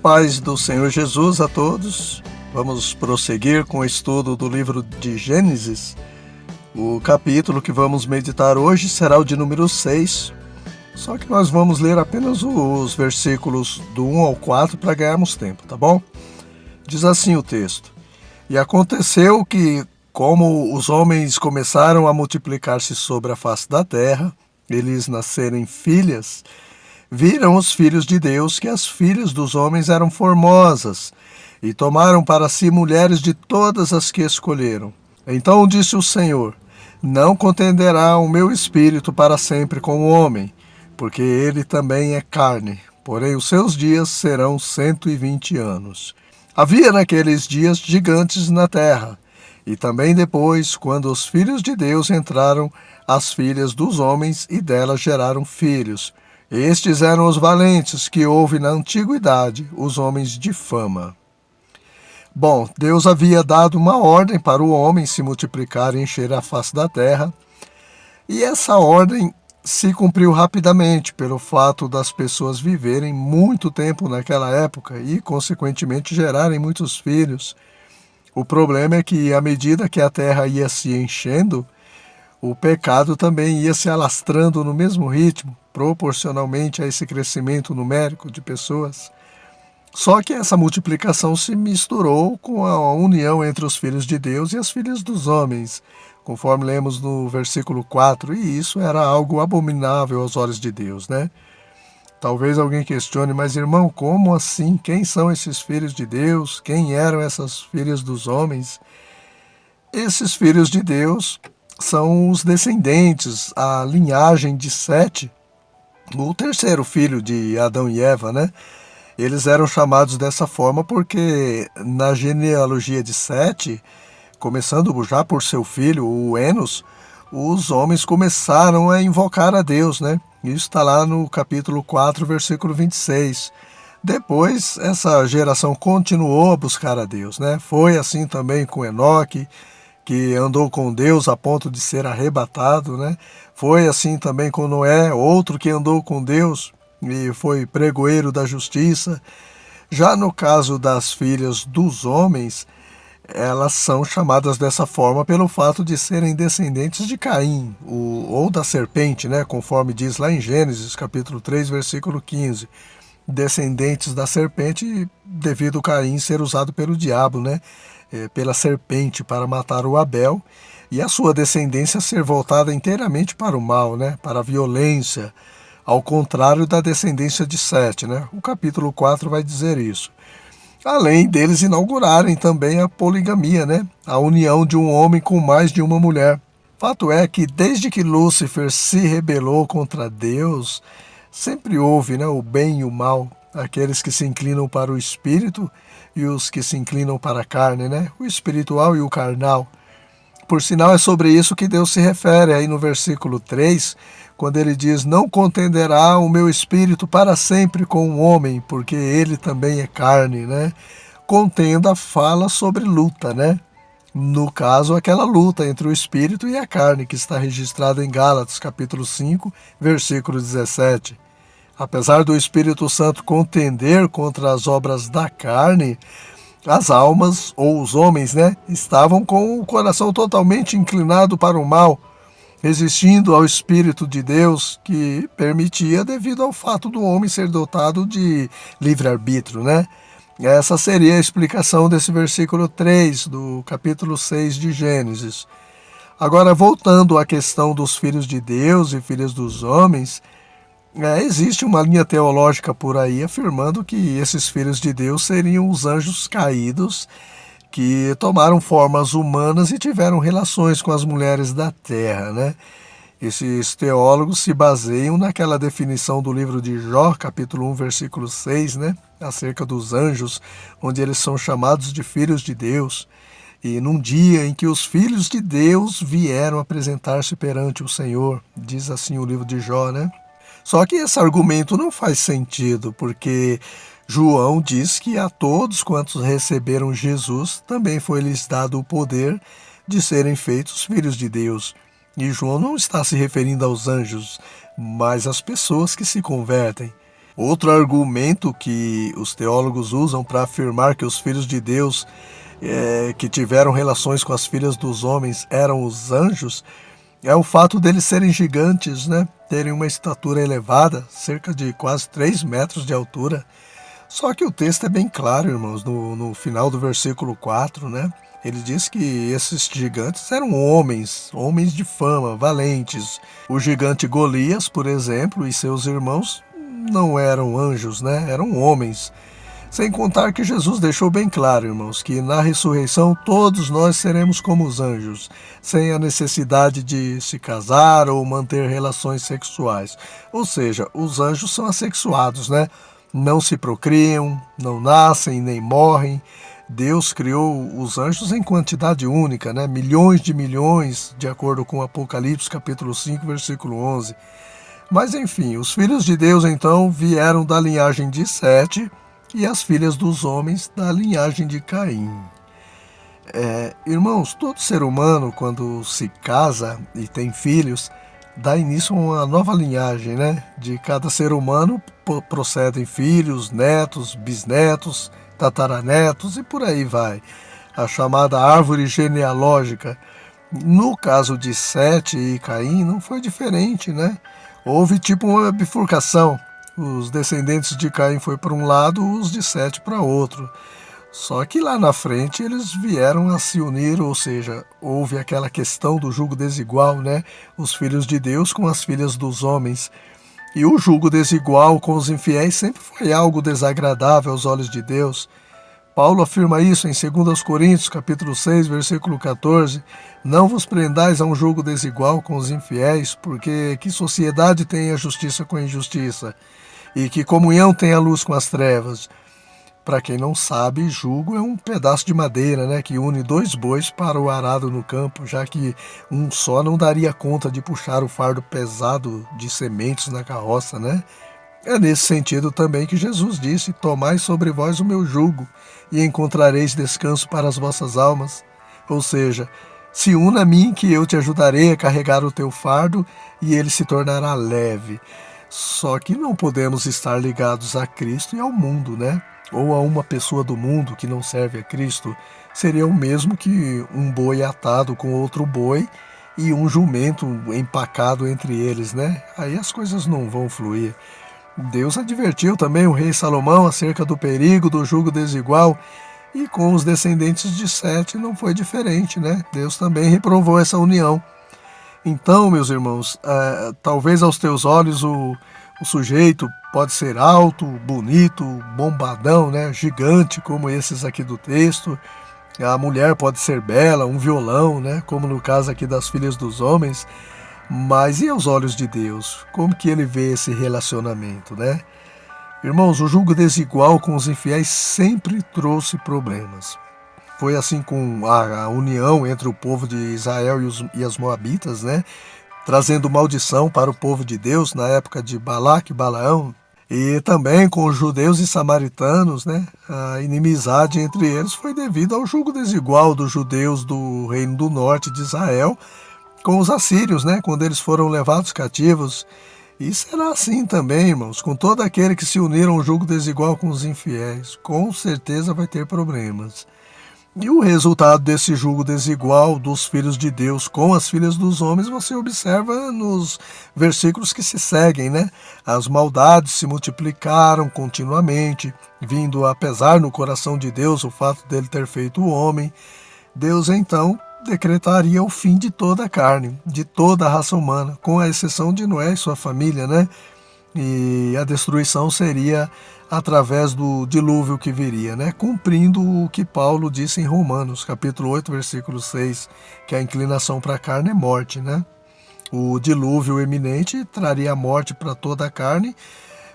paz do Senhor Jesus a todos. Vamos prosseguir com o estudo do livro de Gênesis. O capítulo que vamos meditar hoje será o de número 6. Só que nós vamos ler apenas os versículos do 1 ao 4 para ganharmos tempo, tá bom? Diz assim o texto: E aconteceu que, como os homens começaram a multiplicar-se sobre a face da terra, eles nascerem filhas, viram os filhos de Deus que as filhas dos homens eram formosas, e tomaram para si mulheres de todas as que escolheram. Então disse o Senhor: Não contenderá o meu espírito para sempre com o homem, porque ele também é carne, porém os seus dias serão 120 anos. Havia naqueles dias gigantes na terra, e também depois, quando os filhos de Deus entraram, as filhas dos homens e delas geraram filhos. Estes eram os valentes que houve na antiguidade, os homens de fama. Bom, Deus havia dado uma ordem para o homem se multiplicar e encher a face da terra, e essa ordem se cumpriu rapidamente pelo fato das pessoas viverem muito tempo naquela época e, consequentemente, gerarem muitos filhos. O problema é que, à medida que a terra ia se enchendo, o pecado também ia se alastrando no mesmo ritmo, proporcionalmente a esse crescimento numérico de pessoas. Só que essa multiplicação se misturou com a união entre os filhos de Deus e as filhas dos homens, conforme lemos no versículo 4, e isso era algo abominável aos olhos de Deus, né? Talvez alguém questione, mas irmão, como assim? Quem são esses filhos de Deus? Quem eram essas filhas dos homens? Esses filhos de Deus são os descendentes, a linhagem de Sete, o terceiro filho de Adão e Eva, né? Eles eram chamados dessa forma porque na genealogia de Sete, começando já por seu filho, o Enos, os homens começaram a invocar a Deus, né? Isso está lá no capítulo 4, versículo 26. Depois, essa geração continuou a buscar a Deus, né? Foi assim também com Enoque, que andou com Deus a ponto de ser arrebatado, né? Foi assim também com Noé, outro que andou com Deus e foi pregoeiro da justiça. Já no caso das filhas dos homens, elas são chamadas dessa forma pelo fato de serem descendentes de Caim, ou da serpente, né? Conforme diz lá em Gênesis, capítulo 3, versículo 15. Descendentes da serpente devido a Caim ser usado pelo diabo, né? Pela serpente para matar o Abel, e a sua descendência ser voltada inteiramente para o mal, né? Para a violência, ao contrário da descendência de Sete, né? O capítulo 4 vai dizer isso. Além deles inaugurarem também a poligamia, né? A união de um homem com mais de uma mulher. Fato é que desde que Lúcifer se rebelou contra Deus, sempre houve, né, o bem e o mal, aqueles que se inclinam para o espírito e os que se inclinam para a carne, né? O espiritual e o carnal. Por sinal, é sobre isso que Deus se refere aí no versículo 3, quando ele diz: Não contenderá o meu espírito para sempre com o homem, porque ele também é carne, né? Contenda fala sobre luta, né? No caso, aquela luta entre o espírito e a carne, que está registrada em Gálatas, capítulo 5, versículo 17. Apesar do Espírito Santo contender contra as obras da carne, as almas, ou os homens, né, estavam com o coração totalmente inclinado para o mal, resistindo ao Espírito de Deus que permitia devido ao fato do homem ser dotado de livre-arbítrio, né? Essa seria a explicação desse versículo 3 do capítulo 6 de Gênesis. Agora, voltando à questão dos filhos de Deus e filhas dos homens, existe uma linha teológica por aí afirmando que esses filhos de Deus seriam os anjos caídos que tomaram formas humanas e tiveram relações com as mulheres da terra, né? Esses teólogos se baseiam naquela definição do livro de Jó, capítulo 1, versículo 6, né? Acerca dos anjos, onde eles são chamados de filhos de Deus. E num dia em que os filhos de Deus vieram apresentar-se perante o Senhor, diz assim o livro de Jó, né? Só que esse argumento não faz sentido, porque João diz que a todos quantos receberam Jesus, também foi-lhes dado o poder de serem feitos filhos de Deus. E João não está se referindo aos anjos, mas às pessoas que se convertem. Outro argumento que os teólogos usam para afirmar que os filhos de Deus que tiveram relações com as filhas dos homens eram os anjos é o fato deles serem gigantes, né? Terem uma estatura elevada, cerca de quase 3 metros de altura. Só que o texto é bem claro, irmãos, no final do versículo 4, né? Ele diz que esses gigantes eram homens de fama, valentes. O gigante Golias, por exemplo, e seus irmãos não eram anjos, né? Eram homens. Sem contar que Jesus deixou bem claro, irmãos, que na ressurreição todos nós seremos como os anjos, sem a necessidade de se casar ou manter relações sexuais. Ou seja, os anjos são assexuados, né? Não se procriam, não nascem nem morrem. Deus criou os anjos em quantidade única, né? Milhões, de acordo com Apocalipse capítulo 5, versículo 11. Mas enfim, os filhos de Deus então vieram da linhagem de Sete e as filhas dos homens da linhagem de Caim. Irmãos, todo ser humano, quando se casa e tem filhos, dá início a uma nova linhagem, né? De cada ser humano procedem filhos, netos, bisnetos, tataranetos e por aí vai. A chamada árvore genealógica. No caso de Sete e Caim, não foi diferente, né? Houve tipo uma bifurcação. Os descendentes de Caim foi para um lado, os de Sete para outro. Só que lá na frente eles vieram a se unir, ou seja, houve aquela questão do jugo desigual, né? Os filhos de Deus com as filhas dos homens. E o jugo desigual com os infiéis sempre foi algo desagradável aos olhos de Deus. Paulo afirma isso em 2 Coríntios, capítulo 6, versículo 14. Não vos prendais a um jugo desigual com os infiéis, porque que sociedade tem a justiça com a injustiça? E que comunhão tem a luz com as trevas? Para quem não sabe, jugo é um pedaço de madeira, né, que une 2 bois para o arado no campo, já que um só não daria conta de puxar o fardo pesado de sementes na carroça, né? É nesse sentido também que Jesus disse: tomai sobre vós o meu jugo e encontrareis descanso para as vossas almas. Ou seja, se una a mim que eu te ajudarei a carregar o teu fardo e ele se tornará leve. Só que não podemos estar ligados a Cristo e ao mundo, né? Ou a uma pessoa do mundo que não serve a Cristo. Seria o mesmo que um boi atado com outro boi e um jumento empacado entre eles, né? Aí as coisas não vão fluir. Deus advertiu também o rei Salomão acerca do perigo do jugo desigual, e com os descendentes de Sete não foi diferente, né? Deus também reprovou essa união. Então, meus irmãos, talvez aos teus olhos o sujeito pode ser alto, bonito, bombadão, né? Gigante, como esses aqui do texto. A mulher pode ser bela, um violão, né? Como no caso aqui das filhas dos homens. Mas e aos olhos de Deus? Como que ele vê esse relacionamento, né? Irmãos, o jugo desigual com os infiéis sempre trouxe problemas. Foi assim com a união entre o povo de Israel e as Moabitas, né? Trazendo maldição para o povo de Deus na época de Balaque e Balaão. E também com os judeus e samaritanos, né? A inimizade entre eles foi devido ao jugo desigual dos judeus do Reino do Norte de Israel com os assírios, né? Quando eles foram levados cativos. E será assim também, irmãos, com todo aquele que se unir a um jugo desigual com os infiéis. Com certeza vai ter problemas. E o resultado desse jugo desigual dos filhos de Deus com as filhas dos homens, você observa nos versículos que se seguem, né? As maldades se multiplicaram continuamente, vindo a pesar no coração de Deus o fato dele ter feito o homem. Deus, então, decretaria o fim de toda a carne, de toda a raça humana, com a exceção de Noé e sua família, né? E a destruição seria através do dilúvio que viria, né? Cumprindo o que Paulo disse em Romanos, capítulo 8, versículo 6, que a inclinação para a carne é morte, né? O dilúvio eminente traria a morte para toda a carne,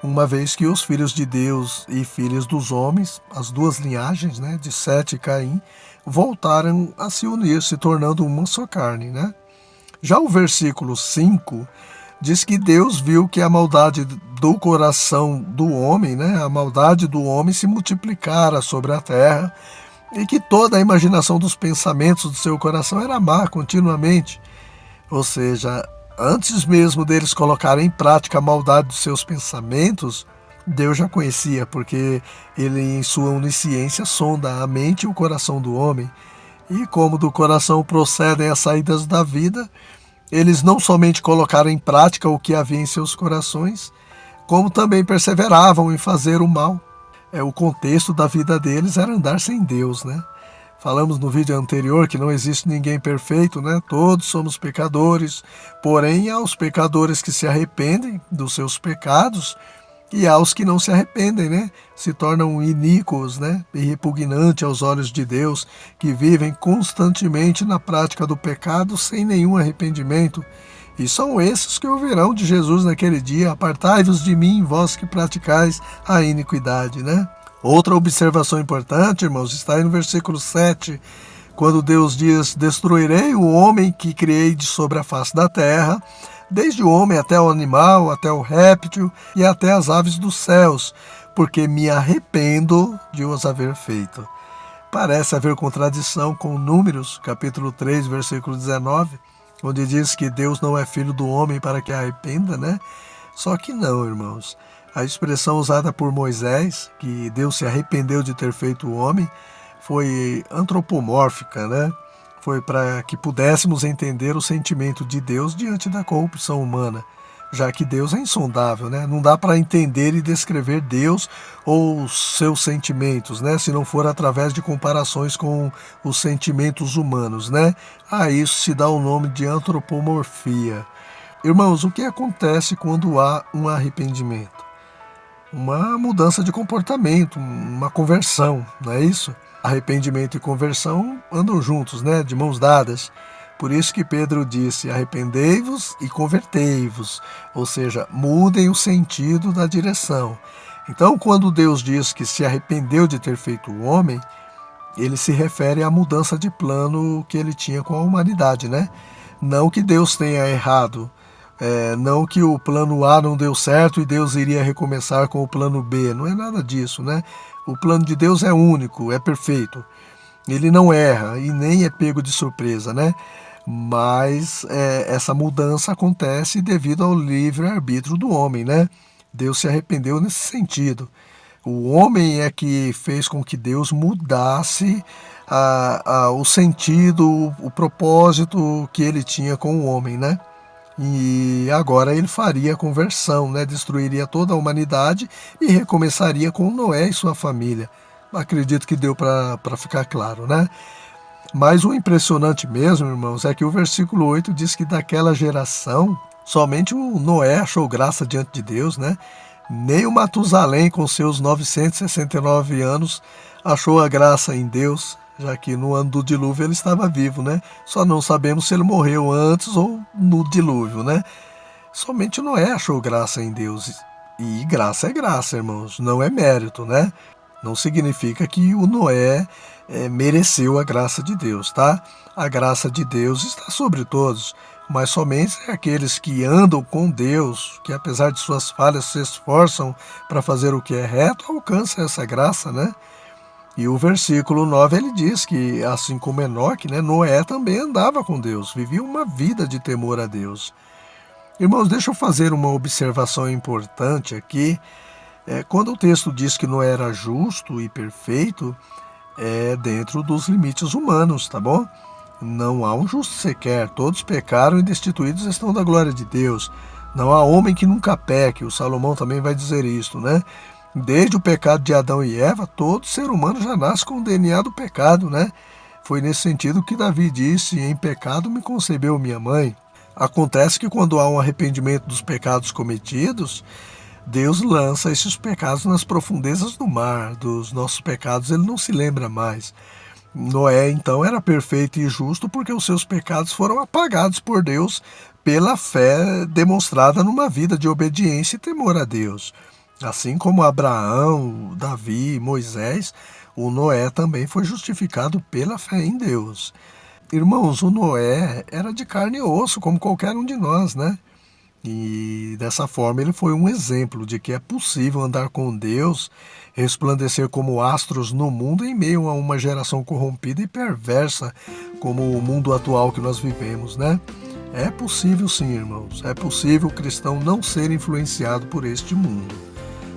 uma vez que os filhos de Deus e filhas dos homens, as duas linhagens, né, de Sete e Caim, voltaram a se unir, se tornando uma só carne, né? Já o versículo 5 diz que Deus viu que a maldade do coração do homem, né, a maldade do homem se multiplicara sobre a terra e que toda a imaginação dos pensamentos do seu coração era má continuamente. Ou seja, antes mesmo deles colocarem em prática a maldade dos seus pensamentos, Deus já conhecia, porque ele, em sua onisciência, sonda a mente e o coração do homem. E como do coração procedem as saídas da vida, eles não somente colocaram em prática o que havia em seus corações, como também perseveravam em fazer o mal. O contexto da vida deles era andar sem Deus, né? Falamos no vídeo anterior que não existe ninguém perfeito, né? Todos somos pecadores, porém há os pecadores que se arrependem dos seus pecados e há os que não se arrependem, né? Se tornam iníquos, né? E repugnantes aos olhos de Deus, que vivem constantemente na prática do pecado sem nenhum arrependimento. E são esses que ouvirão de Jesus naquele dia: apartai-vos de mim, vós que praticais a iniquidade, né? Outra observação importante, irmãos, está aí no versículo 7, quando Deus diz: destruirei o homem que criei de sobre a face da terra, desde o homem até o animal, até o réptil e até as aves dos céus, porque me arrependo de os haver feito. Parece haver contradição com Números, capítulo 3, versículo 19, onde diz que Deus não é filho do homem para que arrependa, né? Só que não, irmãos. A expressão usada por Moisés, que Deus se arrependeu de ter feito o homem, foi antropomórfica, né? Foi para que pudéssemos entender o sentimento de Deus diante da corrupção humana, já que Deus é insondável, né? Não dá para entender e descrever Deus ou os seus sentimentos, né? Se não for através de comparações com os sentimentos humanos, né? A isso se dá o nome de antropomorfia. Irmãos, o que acontece quando há um arrependimento? Uma mudança de comportamento, uma conversão, não é isso? Arrependimento e conversão andam juntos, né? De mãos dadas. Por isso que Pedro disse: arrependei-vos e convertei-vos, ou seja, mudem o sentido da direção. Então, quando Deus diz que se arrependeu de ter feito o homem, ele se refere à mudança de plano que ele tinha com a humanidade, né? Não que Deus tenha errado, não que o plano A não deu certo e Deus iria recomeçar com o plano B, não é nada disso, né? O plano de Deus é único, é perfeito. Ele não erra e nem é pego de surpresa, né? Mas essa mudança acontece devido ao livre-arbítrio do homem, né? Deus se arrependeu nesse sentido. O homem é que fez com que Deus mudasse o sentido, o propósito que ele tinha com o homem, né? E agora ele faria a conversão, né? Destruiria toda a humanidade e recomeçaria com Noé e sua família. Acredito que deu para ficar claro, né? Mas o impressionante mesmo, irmãos, é que o versículo 8 diz que daquela geração, somente o Noé achou graça diante de Deus, né? Nem o Matusalém, com seus 969 anos, achou a graça em Deus, já que no ano do dilúvio ele estava vivo, né? Só não sabemos se ele morreu antes ou no dilúvio, né? Somente Noé achou graça em Deus. E graça é graça, irmãos, não é mérito, né? Não significa que o Noé mereceu a graça de Deus, tá? A graça de Deus está sobre todos, mas somente aqueles que andam com Deus, que apesar de suas falhas se esforçam para fazer o que é reto, alcançam essa graça, né? E o versículo 9 ele diz que, assim como Enoque, né, Noé também andava com Deus, vivia uma vida de temor a Deus. Irmãos, deixa eu fazer uma observação importante aqui. Quando o texto diz que Noé era justo e perfeito, é dentro dos limites humanos, tá bom? Não há um justo sequer, todos pecaram e destituídos estão da glória de Deus. Não há homem que nunca peque, o Salomão também vai dizer isto, né? Desde o pecado de Adão e Eva, todo ser humano já nasce com o DNA do pecado, né? Foi nesse sentido que Davi disse: em pecado me concebeu minha mãe. Acontece que quando há um arrependimento dos pecados cometidos, Deus lança esses pecados nas profundezas do mar. Dos nossos pecados ele não se lembra mais. Noé, então, era perfeito e justo porque os seus pecados foram apagados por Deus pela fé demonstrada numa vida de obediência e temor a Deus. Assim como Abraão, Davi, Moisés, o Noé também foi justificado pela fé em Deus. Irmãos, o Noé era de carne e osso, como qualquer um de nós, né? E dessa forma ele foi um exemplo de que é possível andar com Deus, resplandecer como astros no mundo em meio a uma geração corrompida e perversa como o mundo atual que nós vivemos, né? É possível sim, irmãos. É possível o cristão não ser influenciado por este mundo.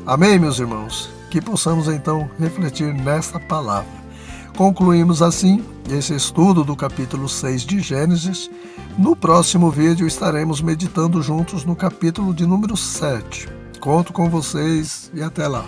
Amém, meus irmãos? Que possamos então refletir nesta palavra. Concluímos assim esse estudo do capítulo 6 de Gênesis. No próximo vídeo estaremos meditando juntos no capítulo de número 7. Conto com vocês e até lá.